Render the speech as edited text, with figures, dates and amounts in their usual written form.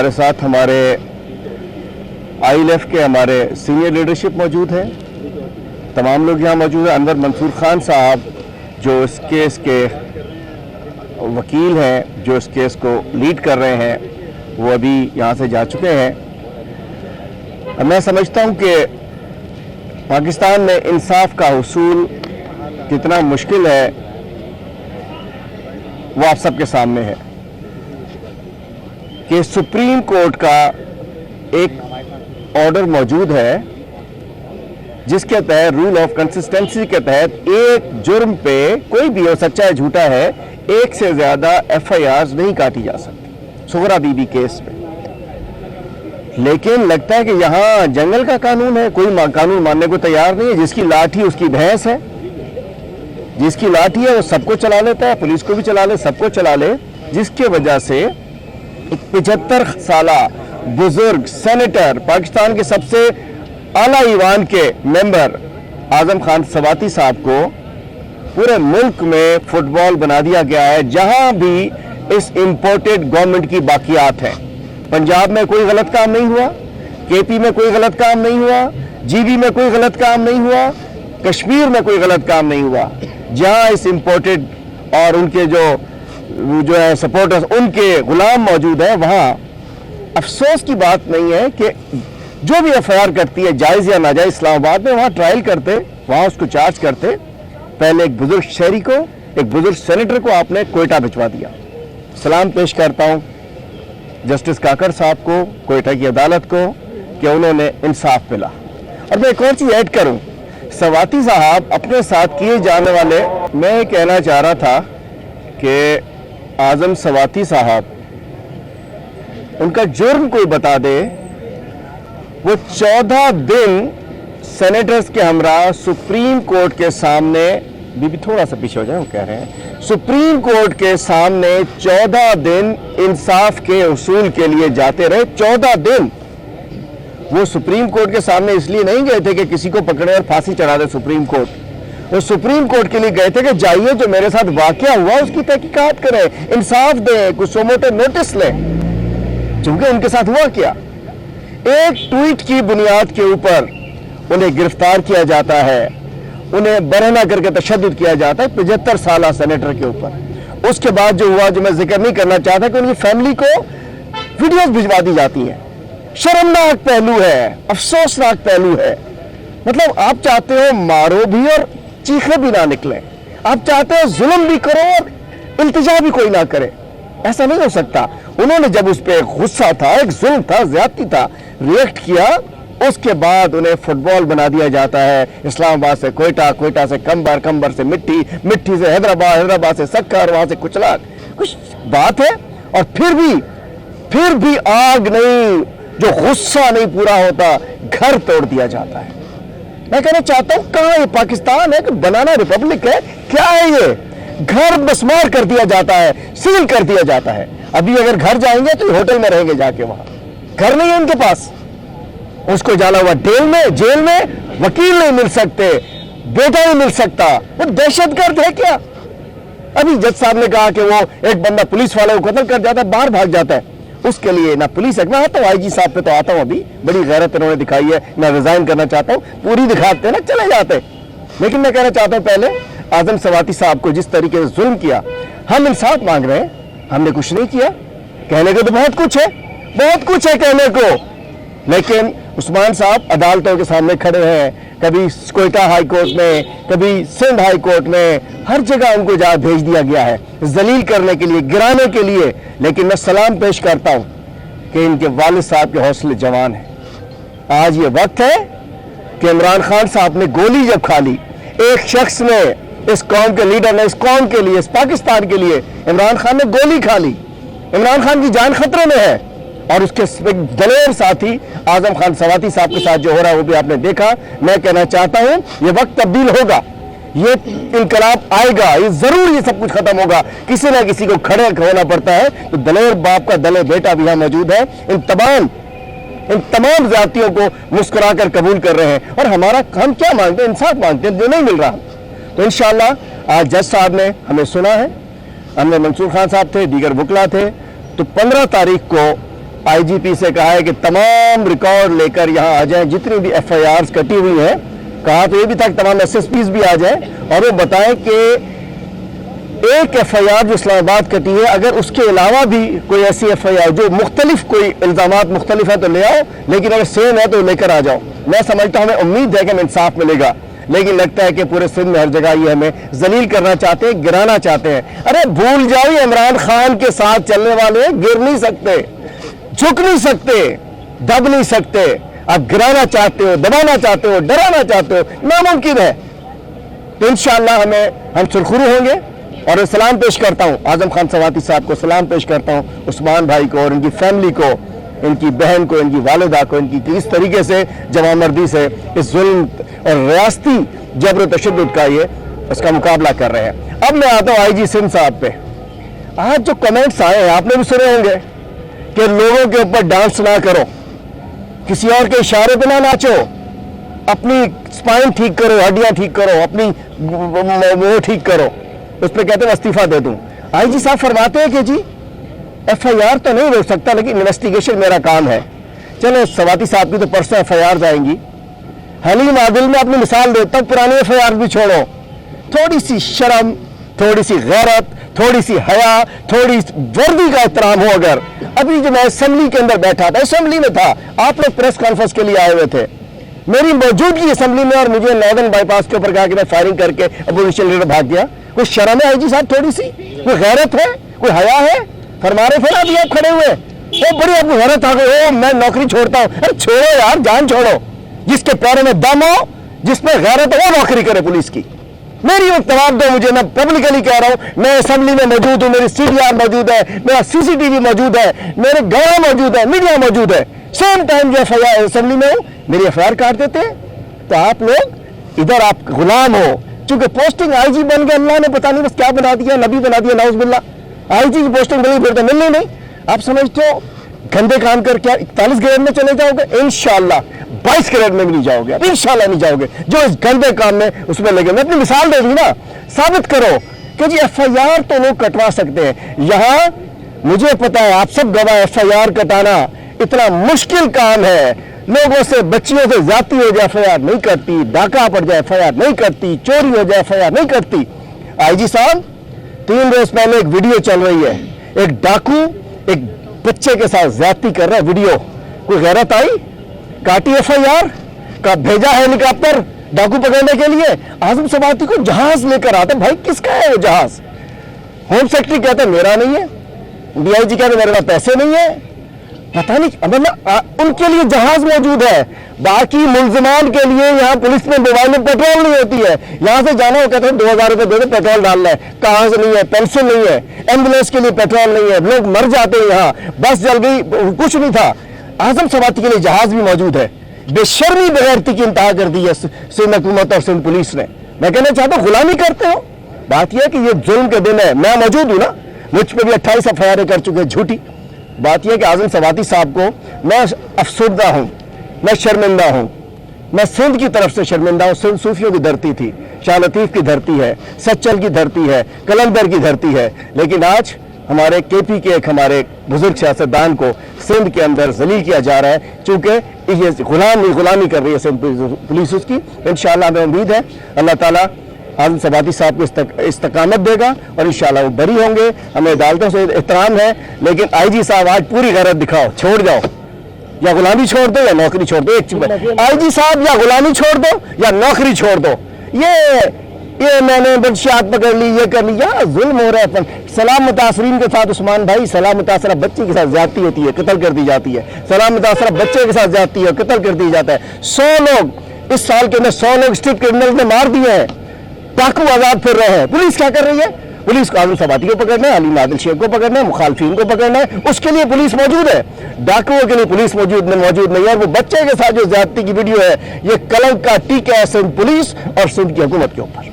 हमारे साथ हमारे ILF के हमारे सीनियर लीडरशिप मौजूद है, तमाम लोग यहाँ मौजूद हैं। अनवर मंसूर खान साहब जो इस केस के वकील हैं, जो इस केस को लीड कर रहे हैं, वो अभी यहाँ से जा चुके हैं। मैं समझता हूँ कि पाकिस्तान में इंसाफ का हुसूल कितना मुश्किल है वो आप सबके सामने है कि सुप्रीम कोर्ट का एक ऑर्डर मौजूद है जिसके तहत रूल ऑफ कंसिस्टेंसी के तहत एक जुर्म पे कोई भी हो, सच्चा है झूठा है, एक से ज्यादा FIRs नहीं काटी जा सकती सुगरा बीबी केस में। लेकिन लगता है कि यहाँ जंगल का कानून है, कोई कानून मानने को तैयार नहीं है। जिसकी लाठी उसकी भैंस है, जिसकी लाठी है वो सबको चला लेता है, पुलिस को भी चला ले, सबको चला ले, जिसके वजह से एक 75 साला बुजुर्ग सेनेटर, पाकिस्तान के सबसे आला ईवान के मेंबर आजम खान सवाती साहब को पूरे मुल्क में फुटबॉल बना दिया गया है। जहां भी इस इंपोर्टेड गवर्नमेंट की बाकियात है, पंजाब में कोई गलत काम नहीं हुआ, KP में कोई गलत काम नहीं हुआ, GB में कोई गलत काम नहीं हुआ, कश्मीर में कोई गलत काम नहीं हुआ। जहां इस इंपोर्टेड और उनके जो है सपोर्टर्स, उनके गुलाम मौजूद हैं, वहां अफसोस की बात नहीं है कि जो भी FIR करती है, जायज या नाजायज, इस्लामाबाद में वहां ट्रायल करते, वहां उसको चार्ज करते। पहले एक बुजुर्ग शहरी को, एक बुजुर्ग सेनेटर को आपने क्वेटा भिजवा दिया। सलाम पेश करता हूं जस्टिस काकर साहब को, क्वेटा की अदालत को, कि उन्होंने इंसाफ मिला। और मैं एक और चीज ऐड करूं, सवाती साहब अपने साथ किए जाने वाले, मैं कहना चाह रहा था कि आजम सवाती साहब, उनका जुर्म कोई बता दे, वो 14 दिन सेनेटर्स के हमरा सुप्रीम कोर्ट के सामने, बीबी थोड़ा सा पीछे हो जाए, वो कह रहे हैं, सुप्रीम कोर्ट के सामने 14 दिन इंसाफ के उसूल के लिए जाते रहे। 14 दिन वो सुप्रीम कोर्ट के सामने इसलिए नहीं गए थे कि किसी को पकड़े और फांसी चढ़ा दे सुप्रीम कोर्ट, वो सुप्रीम कोर्ट के लिए गए थे कि जाइए जो मेरे साथ वाकया हुआ उसकी तहकीकात करें, इंसाफ दें, कुछ सोमोटो नोटिस लें, क्योंकि उनके साथ हुआ क्या। एक ट्वीट की बुनियाद के ऊपर उन्हें गिरफ्तार किया जाता है, उन्हें बरहना करके तशद्दुद किया जाता है 75 साला सेनेटर के ऊपर। उसके बाद जो हुआ, जो मैं जिक्र नहीं करना चाहता, कि उनकी फैमिली को वीडियोस भिजवा दी जाती हैं। शर्मनाक पहलू है, अफसोसनाक पहलू है। मतलब आप चाहते हो मारो भी और चीखे भी ना निकले, आप चाहते हो जुल्म भी करो और इल्तिजा भी कोई ना करे। ऐसा नहीं हो सकता। उन्होंने जब उस पर गुस्सा था, एक जुल्म था, ज्यादती था, रिएक्ट किया, उसके बाद उन्हें फुटबॉल बना दिया जाता है। इस्लामाबाद से क्वेटा, क्वेटा से कंबर, कंबर से मिट्टी, मिट्टी से हैदराबाद, हैदराबाद से सक्कर, वहां से कुचला। कुछ बात है। और फिर भी आग नहीं, जो गुस्सा नहीं पूरा होता, घर तोड़ दिया जाता है। मैं कहना चाहता हूं, कहां ये पाकिस्तान है कि बनाना रिपब्लिक है? क्या है ये? घर बसमार कर दिया जाता है, सील कर दिया जाता है। अभी अगर घर जाएंगे तो होटल में रहेंगे जाके, वहां घर नहीं है उनके पास। उसको डाला हुआ जेल में वकील नहीं मिल सकते, बेटा नहीं मिल सकता। वो दहशतगर्द है क्या? अभी जज साहब ने कहा कि वो एक बंदा पुलिस वाले को कत्ल कर जाता है, बाहर भाग जाता है, उसके लिए ना पुलिस है। मैं आता हूँ IG साहब पे तो आता हूँ, अभी बड़ी गैरत इन्होंने दिखाई है, मैं रिजाइन करना चाहता हूँ, पूरी दिखाते ना चले जाते। लेकिन मैं कहना चाहता हूँ, पहले आजम सवाती साहब को जिस तरीके से जुल्म किया, हम इंसाफ मांग रहे हैं, हमने कुछ नहीं किया। कहने को तो बहुत कुछ है, बहुत कुछ है कहने को, लेकिन उस्मान साहब अदालतों के सामने खड़े हैं, कभी क्वेटा हाई कोर्ट में, कभी सिंध हाई कोर्ट में, हर जगह उनको जा भेज दिया गया है जलील करने के लिए, गिराने के लिए। लेकिन मैं सलाम पेश करता हूं कि इनके वालिद साहब के हौसले जवान हैं। आज ये वक्त है कि इमरान खान साहब ने गोली जब खा ली, एक शख्स ने, इस कौम के लीडर ने, इस कौम के लिए, इस पाकिस्तान के लिए, इमरान खान ने गोली खा ली। इमरान खान की जान खतरे में है। और उसके दलेर साथी आजम खान सवाती साहब के साथ जो हो रहा है वो भी आपने देखा। मैं कहना चाहता हूं, ये वक्त तब्दील होगा, ये इनकलाब आएगा, ये जरूर ये सब कुछ खत्म होगा। किसी ना किसी को खड़े होना पड़ता है। तो दलेर बाप का दलेर बेटा भी यहां मौजूद है। इन तमाम जातियों को मुस्कुरा कर कबूल कर रहे हैं। और हम क्या मांगते हैं? इंसाफ मांगते हैं, जो नहीं मिल रहा। तो इंशाअल्लाह आज जज साहब ने हमें सुना है, अनवर मंसूर खान साहब थे, दीगर वकला थे। तो 15 तारीख को IGP से कहा है कि तमाम रिकॉर्ड लेकर यहाँ आ जाएं, जितनी भी FIRs कटी हुई हैं, कहा तो ये भी था कि तमाम SSPs भी आ जाएं और वो बताएं कि एक FIR जो इस्लामाबाद कटी है, अगर उसके अलावा भी कोई ऐसी FIR जो मुख्तलिफ कोई इल्ज़ामात मुख्तलिफ है तो ले आओ, लेकिन अगर सेम है तो लेकर आ जाओ। मैं समझता हूँ, हमें उम्मीद है कि हमें इंसाफ मिलेगा, लेकिन लगता है कि पूरे सिंध में हर जगह ये हमें जलील करना चाहते हैं, गिराना चाहते हैं। अरे भूल जाओ, इमरान खान के साथ चलने वाले गिर नहीं सकते, झुक नहीं सकते, दब नहीं सकते। आप गिराना चाहते हो, दबाना चाहते हो, डराना चाहते हो, नामुमकिन है। तो इंशाअल्लाह हम सुरखरू होंगे। और सलाम पेश करता हूँ आजम खान सवाती साहब को, सलाम पेश करता हूँ उस्मान भाई को और इनकी फैमिली को, इनकी बहन को, इनकी वालिदा को, इनकी किस तरीके से जवामर्दी से इस जुल्म और रियासती जबर तशद्दुद का ये उसका मुकाबला कर रहे हैं। अब मैं आता हूँ IG सिंध साहब पे। आज जो कमेंट्स आए हैं आपने भी सुने होंगे कि लोगों के ऊपर डांस ना करो, किसी और के इशारे पे ना नाचो, अपनी स्पाइन ठीक करो, हड्डियां ठीक करो, अपनी वो ठीक करो। उस पर कहते हैं इस्तीफा दे दूं। IG साहब फरमाते हैं कि जी FIR तो नहीं रोक सकता, लेकिन इन्वेस्टिगेशन मेरा काम है। चलो सवाती साहब की तो परसों FIR आएंगी। हलीम आदिल में अपनी मिसाल देता हूं, पुरानी FIR भी छोड़ो, थोड़ी सी शर्म, थोड़ी सी गैरत, थोड़ी सी हया, थोड़ी वर्दी का एहतराम हो। अगर अभी जो मैं असेंबली के अंदर बैठा था, असेंबली में था, आप लोग प्रेस कॉन्फ्रेंस के लिए आए हुए थे, मेरी मौजूदगी असेंबली में, और मुझे नॉर्दर्न बाईपास के ऊपर कहा कि मैं फायरिंग करके अपोजिशन लीडर भाग गया। कोई शर्म है IG साहब? थोड़ी सी कोई गैरत है, कोई हया है? फरमा रहे थे ना अभी आप खड़े हुए, वो बड़ी आपको गैरत आ गई, ओ मैं नौकरी छोड़ता हूं। अरे छोड़ो यार, जान छोड़ो। जिसके पैरों में दम हो, जिसमें गैरत हो, वो नौकरी करे पुलिस की। मेरी वक्त जवाब दो मुझे, मैं पब्लिकली कह रहा हूं, मैं असेंबली में मौजूद हूं, मेरी CDR मौजूद है, मेरा CCTV मौजूद है, मेरे गवाह मौजूद है, मीडिया मौजूद है। सेम टाइम जो FIR असेंबली में हूं, मेरी FIR काट देते हैं। तो आप लोग इधर आप गुलाम हो, चूंकि पोस्टिंग IG बन गया, अल्लाह ने पता नहीं बस क्या बना दिया, नबी बना दिया, नाउज़ुबिल्लाह। IG की पोस्टिंग मिली, फिर तो मिलनी नहीं। आप समझते हो गंदे काम कर क्या 41 ग्रेड में चले जाओगे? इंशाअल्लाह 22 ग्रेड में भी नहीं जाओगे, अब इंशाअल्लाह नहीं जाओगे। जो इस गंदे काम में उसमें लगे, मैं अपनी मिसाल दे दी ना, साबित करो कि जी FIR तो लोग कटवा सकते हैं। यहाँ मुझे पता है, आप सब गवाह, FIR कटाना इतना मुश्किल काम है। लोगों से, बच्चियों से ज्यादती हो जाए FIR नहीं करती, डाका पड़ जाए FIR नहीं करती, चोरी हो जाए FIR नहीं करती। IG साहब 3 रोज पहले एक वीडियो चल रही है, एक डाकू एक बच्चे के साथ ज्यादती कर रहा है, वीडियो। कोई गैरत आई? काटी FIR का, भेजा हेलीकॉप्टर डाकू पकड़ने के लिए। आजम सवाती को जहाज लेकर आता, भाई किसका है वो जहाज? होम सेक्रेटरी कहते मेरा नहीं है, DIG कहते मेरे पास पैसे नहीं है, पता नहीं, मतलब उनके लिए जहाज मौजूद है, बाकी मुल्जिमान के लिए यहाँ पुलिस में मोबाइल में पेट्रोल नहीं होती है। यहाँ से जाना हो, कहते हैं 2000 रुपए दे दो, पेट्रोल डालना है, कहाँ से नहीं है, पेंसिल नहीं है, एम्बुलेंस के लिए पेट्रोल नहीं है, लोग मर जाते हैं यहाँ, बस जल गई, कुछ नहीं था। आजम सवाती के लिए जहाज भी मौजूद है। बेशर्मी बेगैरती की इंतहा कर दी है सिंध हुकूमत और सिंध पुलिस ने। मैं कहना चाहता हूँ, गुलामी करते हो। बात यह है कि ये जुल्म के दिन है, मैं मौजूद हूँ ना, मुझ पर भी 28 FIR कर चुके, झूठी। बात यह कि आजम सवाती साहब को मैं अफसुर्दा हूं, मैं शर्मिंदा हूं, मैं सिंध की तरफ से शर्मिंदा हूं। सिंध सूफियों की धरती थी, शाह लतीफ की धरती है, सच्चल की धरती है, कलंदर की धरती है, लेकिन आज हमारे KP के एक हमारे बुजुर्ग सियासतदान को सिंध के अंदर जलील किया जा रहा है, चूंकि ये गुलामी कर रही है सिंध पुलिस उसकी। इंशाअल्लाह हमें उम्मीद है अल्लाह ताला आजम सवाती साहब को इस्तकामत देगा और इंशाअल्लाह वो बरी होंगे। हमें अदालतों से एहतराम है, लेकिन IG साहब आज पूरी गैरत दिखाओ, छोड़ जाओ, या गुलामी छोड़ दो या नौकरी छोड़ दो। एक IG साहब या गुलामी छोड़ दो या नौकरी छोड़ दो। ये मैंने बदशियात पकड़ ली, ये कर लिया, जुल्म हो रहा है। सलाम मुतासरीन के साथ उस्मान भाई, सलाम मुतासरा बच्चे के साथ ज्यादती होती है, कत्ल कर दी जाती है। सलाम मुतासरा बच्चे के साथ ज्यादती है, कत्ल कर दी जाता है। 100 लोग इस साल के अंदर 100 लोग स्ट्रीट क्रिमिनल ने मार दिए हैं, डाकू आजाद फिर रहे हैं। पुलिस क्या कर रही है? पुलिस को आजम सवाती को पकड़ना है, अली आदिल शेख को पकड़ना है, मुखालफिन को पकड़ना है, उसके लिए पुलिस मौजूद है। डाकुओं के लिए पुलिस मौजूद नहीं है। और वो बच्चे के साथ जो ज्यादती की वीडियो है, ये कलंक का टीका है सिंध पुलिस और सिंध की हुकूमत के ऊपर।